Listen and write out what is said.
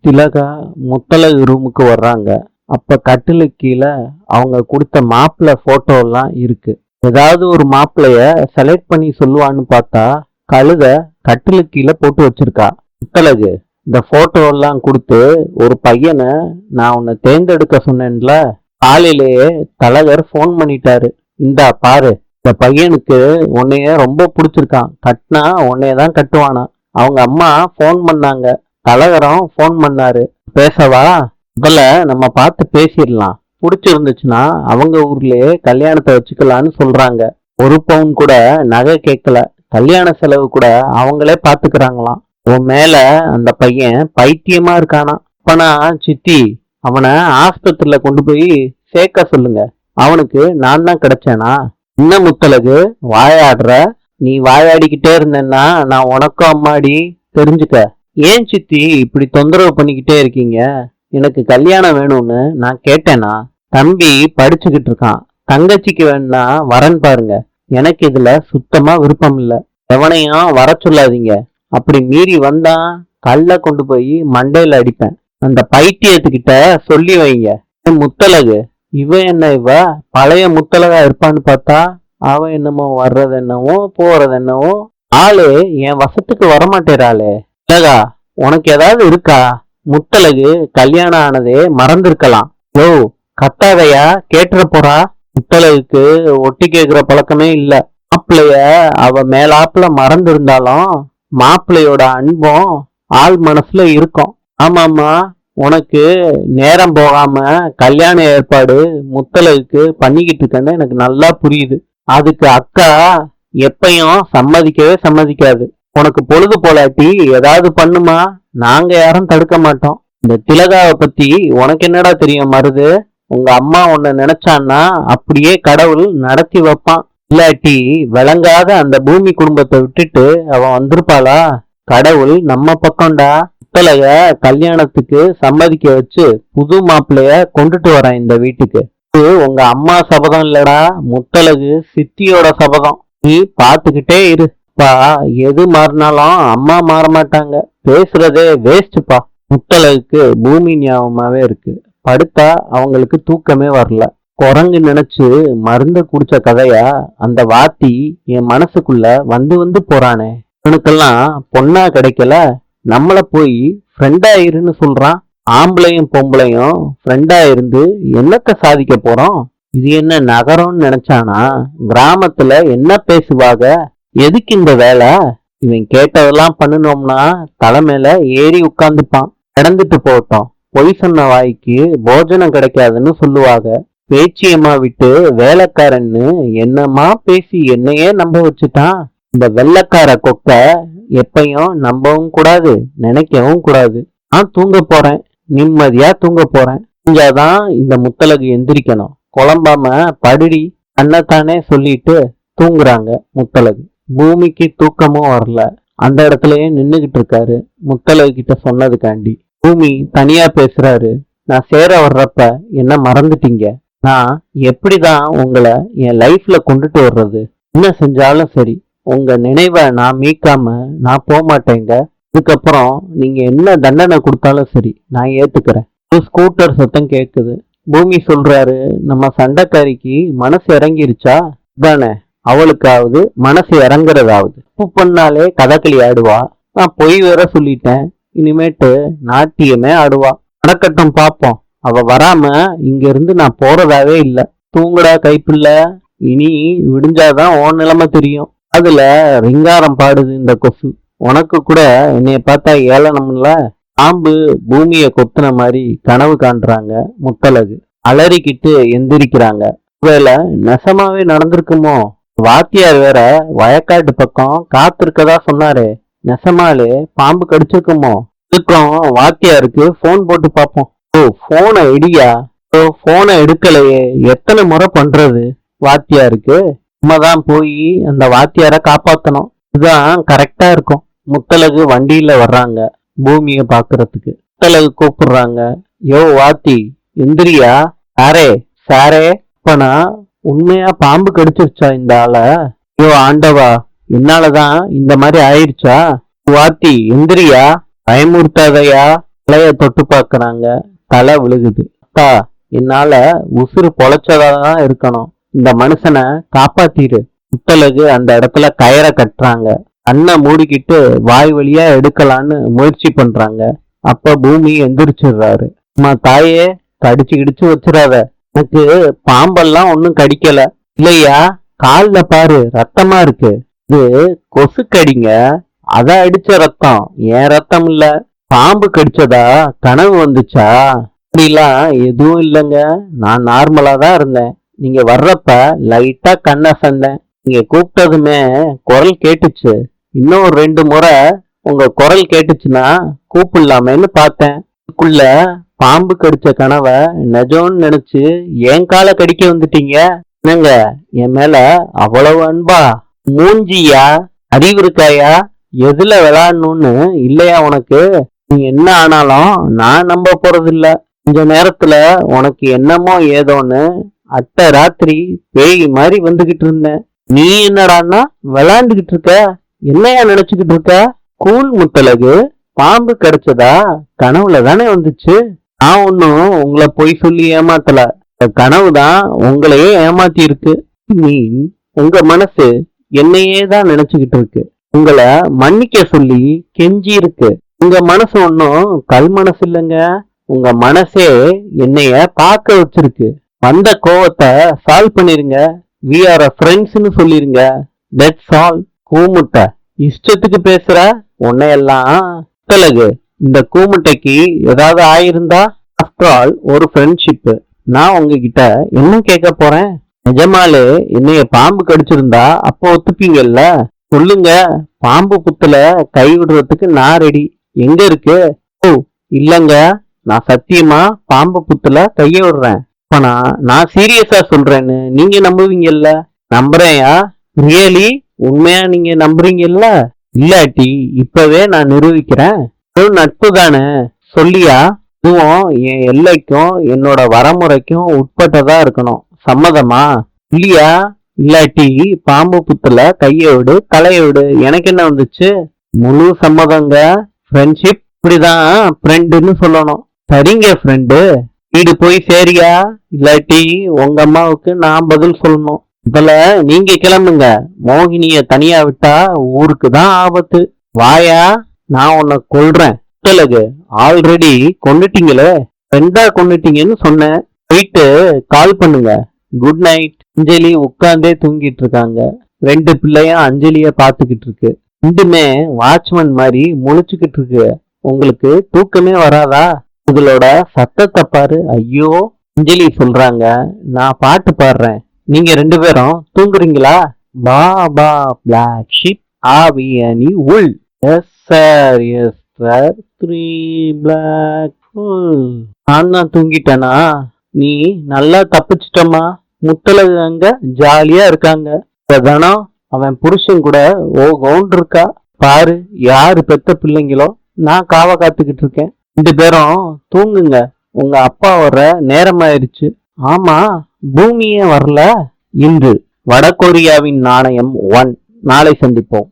திலகா முத்தழகு ரூமுக்கு வர்றாங்க. அப்ப கட்டிலுக்கு கீழே அவங்க கொடுத்த மாப்பிள்ளை போட்டோ எல்லாம் இருக்கு. ஏதாவது ஒரு மாப்பிள்ளைய செலக்ட் பண்ணி சொல்லுவான்னு பார்த்தா கழுத கட்டிலுக்கு கீழே போட்டு வச்சிருக்கா. முத்தழகு இந்த போட்டோ எல்லாம் கொடுத்து ஒரு பையனை நான் உன்னை தேர்ந்தெடுக்க சொன்னேன்ல, காலையிலேயே தலகர் போன் பண்ணிட்டாரு. இந்தா பாரு, இந்த பையனுக்கு உன்னைய ரொம்ப பிடிச்சிருக்கான், கட்டினா உன்னையதான் கட்டுவானா. அவங்க அம்மா போன் பண்ணாங்க, தலகரம் போன் பண்ணாரு. பேசவா? முதல்ல நம்ம பார்த்து பேசிடலாம், பிடிச்சிருந்துச்சுன்னா அவங்க ஊர்லயே கல்யாணத்தை வச்சுக்கலான்னு சொல்றாங்க. ஒரு பவுன் கூட நகை கேட்கல, கல்யாண செலவு கூட அவங்களே பாத்துக்கிறாங்களாம். உன் மேல அந்த பையன் பைத்தியமா இருக்கானா. அப்பனா சித்தி, அவனை ஆஸ்பத்திரியில கொண்டு போய் சேர்க்க சொல்லுங்க, அவனுக்கு நான் தான் கிடைச்சேனா? இன்னும் முத்தழகு வாயாடுற? நீ வாயாடிக்கிட்டே இருந்தேன்னா நான் உனக்கும் அம்மாடி, தெரிஞ்சுக்க. ஏன் சித்தி இப்படி தொந்தரவு பண்ணிக்கிட்டே இருக்கீங்க? எனக்கு கல்யாணம் வேணும்னு நான் கேட்டேனா? தம்பி படிச்சுக்கிட்டு இருக்கான், தங்கச்சிக்கு வேணும்னா வரன் பாருங்க. எனக்கு இதுல சுத்தமா விருப்பம் இல்ல. எவனையும் வர சொல்லாதீங்க, அப்படி மீறி வந்தா கல்ல கொண்டு போய் மண்டையில அடிப்பேன். அந்த பைத்தியத்துக்கிட்ட சொல்லி வைங்க. முத்தழகு, இவ பழைய முத்தழகா இருப்பான்னு பார்த்தா அவ என்னமோ வர்றது என்னவோ போறது என்னவோ, ஆளு என் வசத்துக்கு வரமாட்டேறாளே. திலகா, உனக்கு ஏதாவது இருக்கா? முத்தழகு கல்யாணம் ஆனதே மறந்திருக்கலாம். ஓ, கத்தாதையா கேட்டுற போறா. முத்தழகுக்கு ஒட்டி கேக்குற பழக்கமே இல்ல. மாப்பிள்ளைய அவ மேலாப்புல மறந்து இருந்தாலும் மாப்பிள்ளையோட அன்பும் ஆள் மனசுல இருக்கும். ஆமாமா, உனக்கு நேரம் போகாம கல்யாண ஏற்பாடு முத்தழகுக்கு பண்ணிக்கிட்டு இருக்கேன்னு எனக்கு நல்லா புரியுது. அதுக்கு அக்கா எப்பயும் சம்மதிக்கவே சம்மதிக்காது. உனக்கு பொழுது போலாட்டி ஏதாவது பண்ணுமா, நாங்க யாரும் தடுக்க மாட்டோம். இந்த திலகாவை பத்தி உனக்கு என்னடா தெரியும் மருது? உங்க அம்மா உன்னை நினைச்சான்னா அப்படியே கடவுள் நடத்தி வைப்பான். இல்லாட்டி விளங்காத அந்த பூமி குடும்பத்தை விட்டுட்டு அவன் வந்திருப்பாளா? கடவுள் நம்ம பக்கம்டா. முத்தழக கல்யாணத்துக்கு சம்மதிக்க வச்சு புது மாப்பிள்ளைய கொண்டுட்டு வரேன் இந்த வீட்டுக்கு. இது உங்க அம்மா சபதம் இல்லடா, முத்தழகு சித்தியோட சபதம். நீ பாத்துக்கிட்டே இரு. பா, எது மாறினாலும் அம்மா மாற மாட்டாங்க. பேசுறதே வேஸ்ட்பா. முத்தழகுக்கு பூமி ஞாபகமாவே இருக்கு. படுத்தா அவங்களுக்கு தூக்கமே வரல. குரங்கு நினைச்சு மருந்து குடிச்ச கதையா அந்த வாத்தி என் மனசுக்குள்ள வந்து வந்து போறானே. இவனுக்கெல்லாம் பொண்ணா கிடைக்கல, நம்மள போய் ஃப்ரெண்டா இருன்னு சொல்றான். ஆம்பளையும் பொம்பளையும் ஃப்ரெண்டா இருந்து என்னத்த சாதிக்க போறோம்? இது என்ன நகரம்னு நினைச்சானா? கிராமத்துல என்ன பேசுவாங்க? எதுக்கு இந்த வேலை? இவன் கேட்டதெல்லாம் பண்ணணும்னா தலைமையில ஏறி உட்கார்ந்துப்பான். கிடந்துட்டு போட்டோம், பொய் சொன்ன வாய்க்கு போஜனம் கிடைக்காதுன்னு சொல்லுவாங்க. பேச்சியம்மா விட்டு வேலைக்காரன்னு என்னமா பேசி என்னையே நம்ப வச்சுட்டான். இந்த வெள்ளக்கார கொக்க எப்பயும் நம்பவும் கூடாது, நினைக்கவும் கூடாது. நான் தூங்க போறேன், நிம்மதியா தூங்க போறேன். இங்கதான் இந்த முத்தழகு எந்திரிக்கணும். குழம்பாம படுடி, அண்ணத்தானே சொல்லிட்டு தூங்குறாங்க முத்தழகு. பூமிக்கு தூக்கமும் வரல. அந்த இடத்துலயே நின்னுகிட்டு இருக்காரு முத்தழகு கிட்ட சொன்னதுக்காண்டி. பூமி தனியா பேசுறாரு. நான் சேர வர்றப்ப என்ன மறந்துட்டீங்க. நான் எப்படிதான் உங்களை என் லைஃப்ல கொண்டுட்டு வர்றது? என்ன செஞ்சாலும் சரி, உங்க நினைவை நான் மீட்காம நான் போக மாட்டேங்க. இதுக்கப்புறம் நீங்க என்ன தண்டனை கொடுத்தாலும் சரி நான் ஏத்துக்கிறேன். ஸ்கூட்டர் சத்தம் கேக்குது. பூமி சொல்றாரு, நம்ம சண்டைக்காரிக்கு மனசு இறங்கிருச்சா தானே, அவளுக்காவது மனசு இறங்குறதாவது. தப்பு பண்ணாலே கதகளி ஆடுவா. நான் பொய் வேற சொல்லிட்டேன், இனிமேட்டு நாட்டியமே ஆடுவா. நடக்கட்டும் பாப்போம். அவ வராம இங்க இருந்து நான் போறதாவே இல்ல. தூங்குடா கைப்பில்ல, இனி விடிஞ்சாதான் உன் நிலைமை தெரியும். அதுல ரிங்காரம் பாடுது இந்த கொசு. உனக்கு கூட என்னைய பார்த்தா ஏளனம்ல. பாம்பு பூமிய கொத்துன மாதிரி கனவு காண்றாங்க முத்தழகு. அலறிக்கிட்டு எந்திரிக்கிறாங்க. ஒருவேளை நெசமாவே நடந்திருக்குமோ? வாத்தியார் வேற வயக்காட்டு பக்கம் காத்திருக்கதா சொன்னாரு. நெசமாலே பாம்பு கடிச்சிருக்குமோ? இதுக்கும் வாத்தியாருக்கு போன் போட்டு பார்ப்போம். ஓ, போனை இடியா? ஓ, போனை எடுக்கலையே, எத்தனை முறை பண்றது வாத்தியாருக்கு? நம்மதான் போய் அந்த வாத்தியார காப்பாத்தணும். இதுதான் கரெக்டா இருக்கும். முத்தழகு வண்டியில வர்றாங்க பூமிய பாக்குறதுக்கு. முத்தழகு கூப்பிடுறாங்க, யோ வாத்தி, எந்திரியா. சாரே சாரே. அப்பனா உண்மையா பாம்பு கடிச்சிருச்சா இந்த ஆள? யோ ஆண்டவா, என்னாலதான் இந்த மாதிரி ஆயிடுச்சா? வாத்தி எந்திரியா, பயமுறுத்தாதையா. தலைய தொட்டு பாக்குறாங்க. தலை விழுகுது. அக்கா, என்னால உசுறு பொழைச்சதான் இருக்கணும். இந்த மனுஷனை காப்பாத்திரு. முத்தழகு அந்த இடத்துல கயிறை கட்டுறாங்க. கண்ணை மூடிக்கிட்டு வாய் வழியா எடுக்கலான்னு முயற்சி பண்றாங்க. அப்ப பூமி எந்திரிச்சிடுறாரு. அம்மா தாயே, கடிச்சு கிடிச்சு வச்சிடாத. எனக்கு பாம்பெல்லாம் ஒன்னும் கடிக்கல. இல்லையா, கால்ல பாரு, ரத்தமா இருக்கு. இது கொசு கடிங்க. அத அடிச்ச ரத்தம், என் ரத்தம் இல்ல. பாம்பு கடிச்சதா கனவு வந்துச்சா? அப்படிலாம் எதுவும் இல்லைங்க. நான் நார்மலா தான் இருந்தேன். நீங்க வர்றப்ப லைட்டா கண்ணை சந்தேன். நீங்க கூப்பிட்டதுமே குரல் கேட்டுச்சு. இன்னும் 2 முறை உங்க குரல் கேட்டுச்சுன்னா கூப்பிடலாமேன்னு பார்த்தேன். இதுக்குள்ள பாம்பு கடிச்ச கனவை நிஜம்னு நினைச்சு என் காலை கடிக்க வந்துட்டீங்க. என்னங்க, என் மேல அவ்வளவு அன்பா? மூஞ்சியா, அறிவு இருக்காயா? எதுல விளையாடணும்னு இல்லையா உனக்கு? நீ என்ன ஆனாலும் நான் நம்ப போறதில்ல. கொஞ்ச நேரத்துல உனக்கு என்னமோ ஏதோன்னு அட்டை ராத்திரி பேய் மாதிரி வந்துகிட்டு இருந்தேன். நீ என்னடான்னா விளையாண்டுகிட்டு இருக்க? என்னையா நினைச்சுக்கிட்டு இருக்க? கூல் முத்தழகு, பாம்பு கிடைச்சதா கனவுல தானே வந்துச்சு. நான் ஒன்னும் உங்களை பொய் சொல்லி ஏமாத்தல. கனவுதான் உங்களையே ஏமாத்தி இருக்கு. மீன், உங்க மனசு என்னையே தான் நினைச்சுக்கிட்டு இருக்கு. உங்களை மன்னிக்க சொல்லி கெஞ்சி இருக்கு. உங்க மனசு ஒன்னும் கல் மனசு இல்லைங்க. உங்க மனசே என்னைய பார்க்க வச்சிருக்கு. வந்த கோவத்தை சால்வ் பண்ணிருங்க. வி ஆர் ஃப்ரெண்ட்ஸ்னு சொல்லிருங்க. That's all. கூமுட்டை, இஷ்டத்துக்கு பேசுற உன்னையெல்லாம். முத்தழகு, இந்த கூமுட்டைக்கு ஏதாவது ஆயிருந்தா? ஆஃப்டர் ஆல் ஒரு ஃப்ரெண்ட்ஷிப். நான் உங்ககிட்ட என்ன கேட்க போறேன்? நிஜமாலே என்னைய பாம்பு கடிச்சிருந்தா அப்போ ஒத்துப்பீங்கல்ல? சொல்லுங்க. பாம்பு புத்துல கை விடுறதுக்கு நான் ரெடி. எங்க இருக்கு? ஓ இல்லங்க, நான் சத்தியமா பாம்பு புத்துல கைய விடுறேன். அப்ப நான் சீரியஸா சொல்றேன்னு நீங்க நம்புவீங்கல்ல? நம்புறேயா? ரியலி? உண்மையா நீங்க நம்புறீங்கல்ல? இல்லாட்டி இப்பவே நான் நிரூபிக்கிறேன். நட்பு தானே, சொல்லியா? இதுவும் என் எல்லைக்கும் என்னோட வரமுறைக்கும் உட்பட்டதா இருக்கணும். சம்மதமா? இல்லையா? இல்லாட்டி பாம்பு புத்துல கைய விடு, தலைய விடு, எனக்கு என்ன வந்துச்சு? முழு சம்மதங்க. ஃப்ரெண்ட்ஷிப் இப்படிதான் ஃப்ரெண்டுன்னு சொல்லணும். சரிங்க ஃப்ரெண்டு. வீடு போய் சேரியா? இல்லாட்டி உங்க அம்மாவுக்கு நான் பதில் சொல்லணும். இதுல நீங்க கிளம்புங்க. மோகினிய தனியா விட்டா ஊருக்கு தான் ஆபத்து. வாயா, நான் உன்னை கொல்றேன். முத்தழகு, ஆல்ரெடி கொண்டுட்டீங்களே. ஃப்ரெண்டா கொண்டுட்டீங்கன்னு சொன்னேன். போயிட்டு கால் பண்ணுங்க. Good night. அஞ்சலி உட்கார்ந்தே தூங்கிட்டு இருக்காங்க. 2 பிள்ளையும் அஞ்சலிய பாத்துக்கிட்டு இருக்கு. 2மே வாட்ச்மேன் மாதிரி முழிச்சுக்கிட்டு இருக்கு. உங்களுக்கு தூக்கமே வராதா? உங்களோட சத்தத்தை பாரு. ஐயோ. அஞ்சலி சொல்றாங்க, நான் பாட்டு பாடுறேன், நீங்க 2 பேரும் தூங்குறீங்களா? பா பா பிளாக் ஷிப் ஆவியனி உள். Yes sir, yes sir. 3 பிளாக் ஃபுல். நான் தான் தூங்கிட்டேனா? நீ நல்லா தப்பிச்சிட்டமா. முத்தழகு அங்க ஜாலியா இருக்காங்க. தினம் அவன் புருஷன் கூட ஓகோன்னு இருக்கா. பாரு, யாரு பெத்த பிள்ளைங்களோ நான் காவ காத்துக்கிட்டு இருக்கேன். 2 பேரும் தூங்குங்க. உங்க அப்பா வர்ற நேரமாயிருச்சு. ஆமா, பூமியே வரல. இன்று வடகொரியாவின் நாணயம் 1. நாளை சந்திப்போம்.